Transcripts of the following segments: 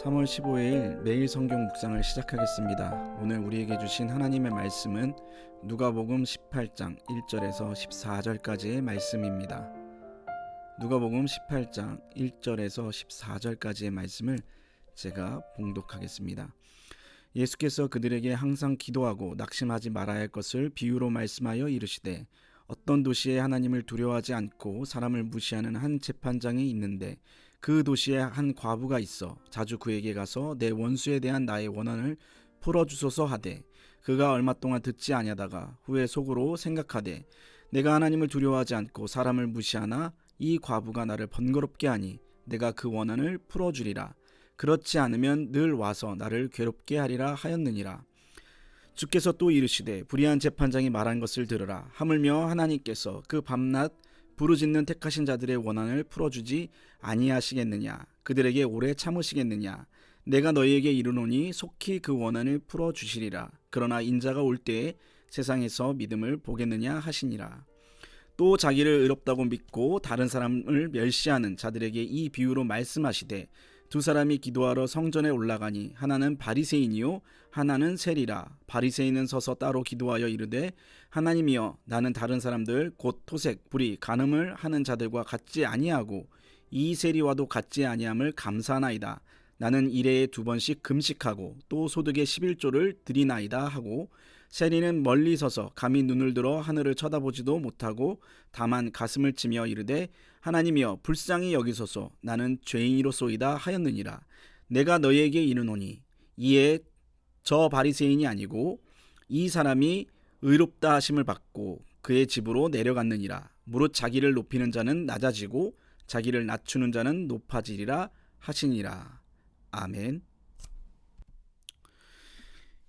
3월 15일 매일 성경 묵상을 시작하겠습니다. 오늘 우리에게 주신 하나님의 말씀은 누가복음 18장 1절에서 14절까지의 말씀입니다. 누가복음 18장 1절에서 14절까지의 말씀을 제가 봉독하겠습니다. 예수께서 그들에게 항상 기도하고 낙심하지 말아야 할 것을 비유로 말씀하여 이르시되, 어떤 도시에 하나님을 두려워하지 않고 사람을 무시하는 한 재판장이 있는데, 그 도시에 한 과부가 있어 자주 그에게 가서 내 원수에 대한 나의 원한을 풀어주소서 하되, 그가 얼마 동안 듣지 아니하다가 후에 속으로 생각하되, 내가 하나님을 두려워하지 않고 사람을 무시하나 이 과부가 나를 번거롭게 하니 내가 그 원한을 풀어주리라. 그렇지 않으면 늘 와서 나를 괴롭게 하리라 하였느니라. 주께서 또 이르시되, 불의한 재판장이 말한 것을 들으라. 하물며 하나님께서 그 밤낮 부르짖는 택하신 자들의 원한을 풀어주지 아니하시겠느냐? 그들에게 오래 참으시겠느냐? 내가 너희에게 이르노니 속히 그 원한을 풀어주시리라. 그러나 인자가 올 때에 세상에서 믿음을 보겠느냐 하시니라. 또 자기를 의롭다고 믿고 다른 사람을 멸시하는 자들에게 이 비유로 말씀하시되, 두 사람이 기도하러 성전에 올라가니 하나는 바리새인이요 하나는 세리라. 바리새인은 서서 따로 기도하여 이르되, 하나님이여, 나는 다른 사람들 곧 토색, 불의, 간음을 하는 자들과 같지 아니하고 이 세리와도 같지 아니함을 감사하나이다. 나는 일해에 2번씩 금식하고 또 소득의 11조를 드리나이다 하고, 세리는 멀리 서서 감히 눈을 들어 하늘을 쳐다보지도 못하고 다만 가슴을 치며 이르되, 하나님이여, 불쌍히 여기소서, 나는 죄인이로소이다 하였느니라. 내가 너희에게 이르노니 이에 저 바리새인이 아니고 이 사람이 의롭다 하심을 받고 그의 집으로 내려갔느니라. 무릇 자기를 높이는 자는 낮아지고 자기를 낮추는 자는 높아지리라 하시니라. 아멘.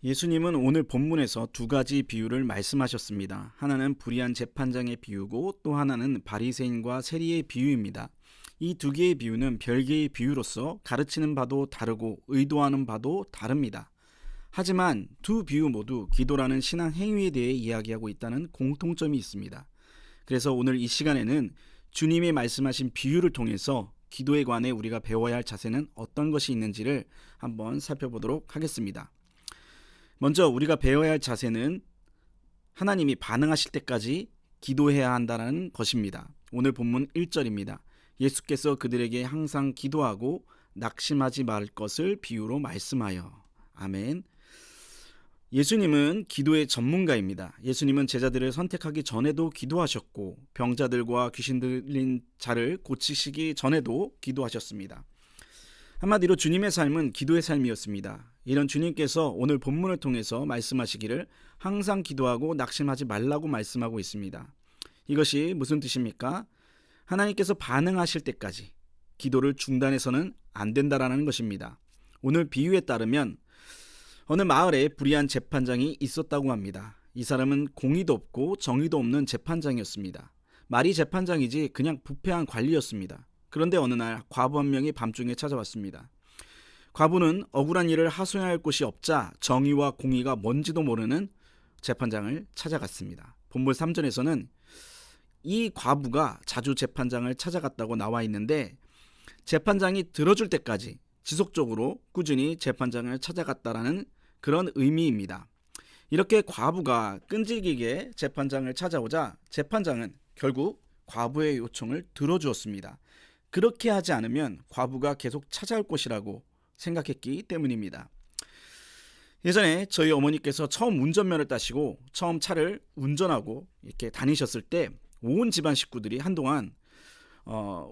예수님은 오늘 본문에서 2가지 비유를 말씀하셨습니다. 하나는 불의한 재판장의 비유고 또 하나는 바리새인과 세리의 비유입니다. 이 2개의 비유는 별개의 비유로서 가르치는 바도 다르고 의도하는 바도 다릅니다. 하지만 2 비유 모두 기도라는 신앙 행위에 대해 이야기하고 있다는 공통점이 있습니다. 그래서 오늘 이 시간에는 주님이 말씀하신 비유를 통해서 기도에 관해 우리가 배워야 할 자세는 어떤 것이 있는지를 한번 살펴보도록 하겠습니다. 먼저 우리가 배워야 할 자세는 하나님이 반응하실 때까지 기도해야 한다는 것입니다. 오늘 본문 1절입니다. 예수께서 그들에게 항상 기도하고 낙심하지 말 것을 비유로 말씀하여. 아멘. 예수님은 기도의 전문가입니다. 예수님은 제자들을 선택하기 전에도 기도하셨고, 병자들과 귀신 들린 자를 고치시기 전에도 기도하셨습니다. 한마디로 주님의 삶은 기도의 삶이었습니다. 이런 주님께서 오늘 본문을 통해서 말씀하시기를 항상 기도하고 낙심하지 말라고 말씀하고 있습니다. 이것이 무슨 뜻입니까? 하나님께서 반응하실 때까지 기도를 중단해서는 안 된다라는 것입니다. 오늘 비유에 따르면 어느 마을에 불의한 재판장이 있었다고 합니다. 이 사람은 공의도 없고 정의도 없는 재판장이었습니다. 말이 재판장이지 그냥 부패한 관리였습니다. 그런데 어느 날 과부 한 명이 밤중에 찾아왔습니다. 과부는 억울한 일을 하소연할 곳이 없자 정의와 공의가 뭔지도 모르는 재판장을 찾아갔습니다. 본문 3절에서는 이 과부가 자주 재판장을 찾아갔다고 나와 있는데, 재판장이 들어줄 때까지 지속적으로 꾸준히 재판장을 찾아갔다라는 그런 의미입니다. 이렇게 과부가 끈질기게 재판장을 찾아오자 재판장은 결국 과부의 요청을 들어주었습니다. 그렇게 하지 않으면 과부가 계속 찾아올 것이라고 생각했기 때문입니다. 예전에 저희 어머니께서 처음 운전면을 따시고 처음 차를 운전하고 이렇게 다니셨을 때 온 집안 식구들이 한동안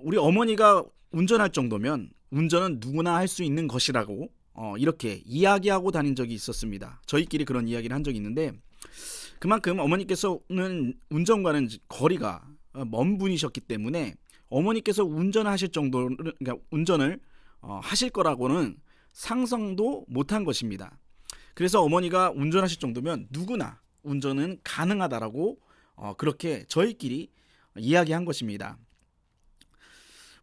우리 어머니가 운전할 정도면 운전은 누구나 할 수 있는 것이라고 이렇게 이야기하고 다닌 적이 있었습니다. 저희끼리 그런 이야기를 한 적이 있는데, 그만큼 어머니께서는 운전과는 거리가 먼 분이셨기 때문에 어머니께서 운전하실 정도를, 그러니까 운전을 하실 거라고는 상상도 못한 것입니다. 그래서 어머니가 운전하실 정도면 누구나 운전은 가능하다라고 그렇게 저희끼리 이야기한 것입니다.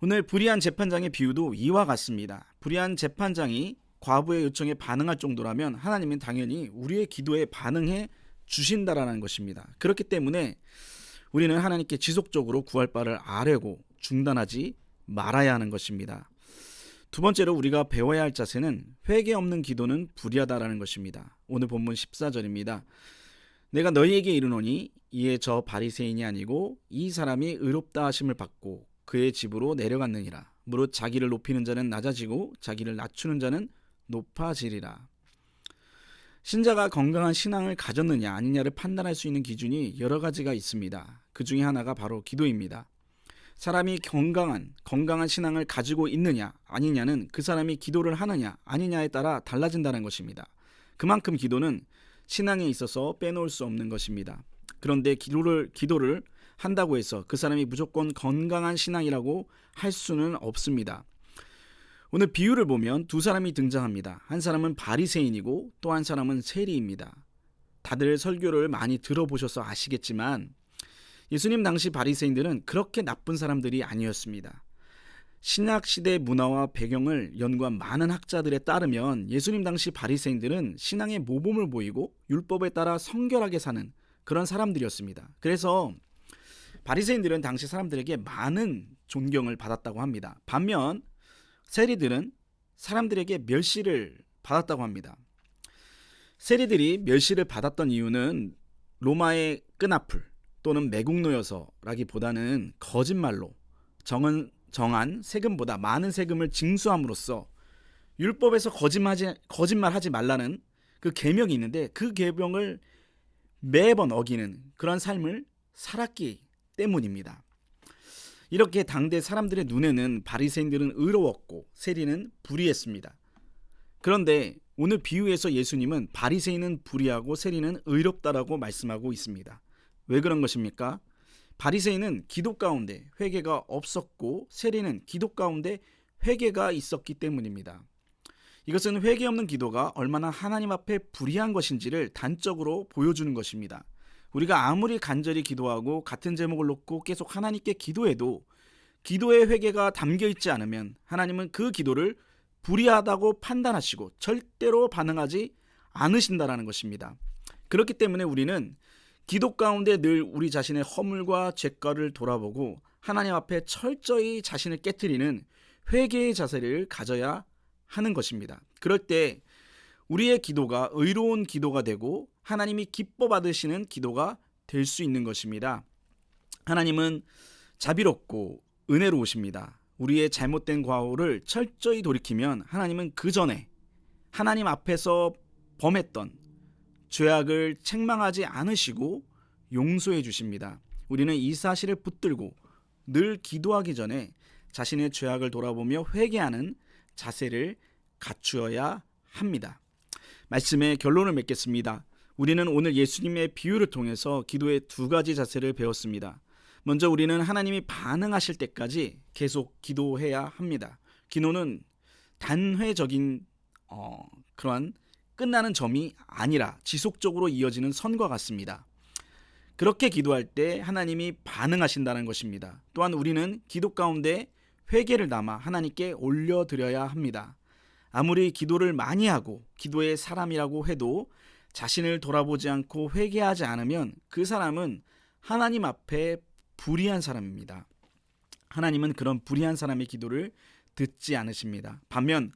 오늘 불의한 재판장의 비유도 이와 같습니다. 불의한 재판장이 과부의 요청에 반응할 정도라면 하나님은 당연히 우리의 기도에 반응해 주신다라는 것입니다. 그렇기 때문에 우리는 하나님께 지속적으로 구할 바를 아뢰고 중단하지 말아야 하는 것입니다. 두 번째로 우리가 배워야 할 자세는 회개 없는 기도는 불의하다라는 것입니다. 오늘 본문 14절입니다. 내가 너희에게 이르노니 이에 저 바리새인이 아니고 이 사람이 의롭다 하심을 받고 그의 집으로 내려갔느니라. 무릇 자기를 높이는 자는 낮아지고 자기를 낮추는 자는 높아지리라. 신자가 건강한 신앙을 가졌느냐 아니냐를 판단할 수 있는 기준이 여러 가지가 있습니다. 그 중에 하나가 바로 기도입니다. 사람이 건강한 신앙을 가지고 있느냐 아니냐는 그 사람이 기도를 하느냐 아니냐에 따라 달라진다는 것입니다. 그만큼 기도는 신앙에 있어서 빼놓을 수 없는 것입니다. 그런데 기도를 한다고 해서 그 사람이 무조건 건강한 신앙이라고 할 수는 없습니다. 오늘 비유를 보면 두 사람이 등장합니다. 한 사람은 바리새인이고 또 한 사람은 세리입니다. 다들 설교를 많이 들어보셔서 아시겠지만 예수님 당시 바리새인들은 그렇게 나쁜 사람들이 아니었습니다. 신약시대 문화와 배경을 연구한 많은 학자들에 따르면 예수님 당시 바리새인들은 신앙의 모범을 보이고 율법에 따라 성결하게 사는 그런 사람들이었습니다. 그래서 바리새인들은 당시 사람들에게 많은 존경을 받았다고 합니다. 반면 세리들은 사람들에게 멸시를 받았다고 합니다. 세리들이 멸시를 받았던 이유는 로마의 끈앞을 또는 매국노여서라기보다는 거짓말로 정한 세금보다 많은 세금을 징수함으로써 율법에서 거짓말하지 말라는 그 계명이 있는데 그 계명을 매번 어기는 그런 삶을 살았기 때문입니다. 이렇게 당대 사람들의 눈에는 바리새인들은 의로웠고 세리는 불의했습니다. 그런데 오늘 비유에서 예수님은 바리새인은 불의하고 세리는 의롭다라고 말씀하고 있습니다. 왜 그런 것입니까? 바리새인은 기도 가운데 회개가 없었고 세리는 기도 가운데 회개가 있었기 때문입니다. 이것은 회개 없는 기도가 얼마나 하나님 앞에 불의한 것인지를 단적으로 보여주는 것입니다. 우리가 아무리 간절히 기도하고 같은 제목을 놓고 계속 하나님께 기도해도 기도의 회개가 담겨 있지 않으면 하나님은 그 기도를 불의하다고 판단하시고 절대로 반응하지 않으신다라는 것입니다. 그렇기 때문에 우리는 기도 가운데 늘 우리 자신의 허물과 죄가를 돌아보고 하나님 앞에 철저히 자신을 깨트리는 회개의 자세를 가져야 하는 것입니다. 그럴 때 우리의 기도가 의로운 기도가 되고 하나님이 기뻐 받으시는 기도가 될 수 있는 것입니다. 하나님은 자비롭고 은혜로우십니다. 우리의 잘못된 과오를 철저히 돌이키면 하나님은 그 전에 하나님 앞에서 범했던 죄악을 책망하지 않으시고 용서해 주십니다. 우리는 이 사실을 붙들고 늘 기도하기 전에 자신의 죄악을 돌아보며 회개하는 자세를 갖추어야 합니다. 말씀의 결론을 맺겠습니다. 우리는 오늘 예수님의 비유를 통해서 기도의 두 가지 자세를 배웠습니다. 먼저 우리는 하나님이 반응하실 때까지 계속 기도해야 합니다. 기도는 단회적인 그러한 끝나는 점이 아니라 지속적으로 이어지는 선과 같습니다. 그렇게 기도할 때 하나님이 반응하신다는 것입니다. 또한 우리는 기도 가운데 회개를 담아 하나님께 올려드려야 합니다. 아무리 기도를 많이 하고 기도의 사람이라고 해도 자신을 돌아보지 않고 회개하지 않으면 그 사람은 하나님 앞에 불의한 사람입니다. 하나님은 그런 불의한 사람의 기도를 듣지 않으십니다. 반면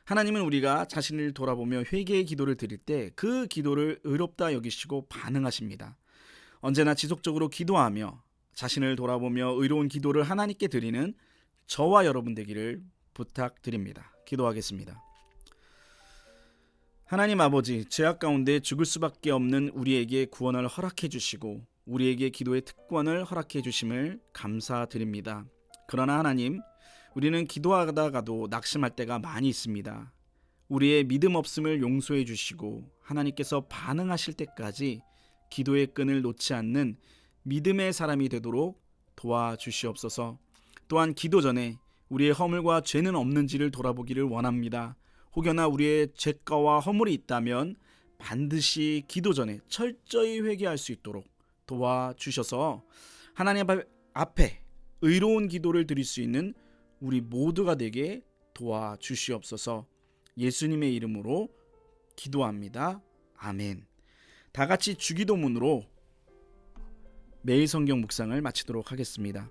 하나님은 우리가 자신을 돌아보며 회개의 기도를 드릴 때 그 기도를 의롭다 여기시고 반응하십니다. 언제나 지속적으로 기도하며 자신을 돌아보며 의로운 기도를 하나님께 드리는 저와 여러분 되기를 부탁드립니다. 기도하겠습니다. 하나님 아버지, 죄악 가운데 죽을 수밖에 없는 우리에게 구원을 허락해 주시고 우리에게 기도의 특권을 허락해 주심을 감사드립니다. 그러나 하나님, 우리는 기도하다가도 낙심할 때가 많이 있습니다. 우리의 믿음 없음을 용서해 주시고 하나님께서 반응하실 때까지 기도의 끈을 놓지 않는 믿음의 사람이 되도록 도와주시옵소서. 또한 기도 전에 우리의 허물과 죄는 없는지를 돌아보기를 원합니다. 혹여나 우리의 죄가와 허물이 있다면 반드시 기도 전에 철저히 회개할 수 있도록 도와주셔서 하나님 앞에 의로운 기도를 드릴 수 있는 우리 모두가 되게 도와주시옵소서. 예수님의 이름으로 기도합니다. 아멘. 다 같이 주기도문으로 매일 성경 묵상을 마치도록 하겠습니다.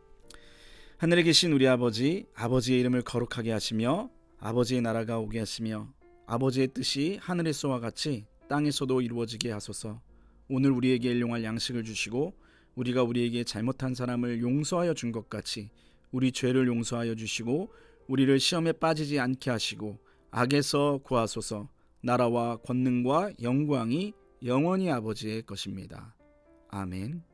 하늘에 계신 우리 아버지, 아버지의 이름을 거룩하게 하시며 아버지의 나라가 오게 하시며 아버지의 뜻이 하늘에서와 같이 땅에서도 이루어지게 하소서. 오늘 우리에게 일용할 양식을 주시고 우리가 우리에게 잘못한 사람을 용서하여 준 것 같이 우리 죄를 용서하여 주시고 우리를 시험에 빠지지 않게 하시고 악에서 구하소서. 나라와 권능과 영광이 영원히 아버지의 것입니다. 아멘.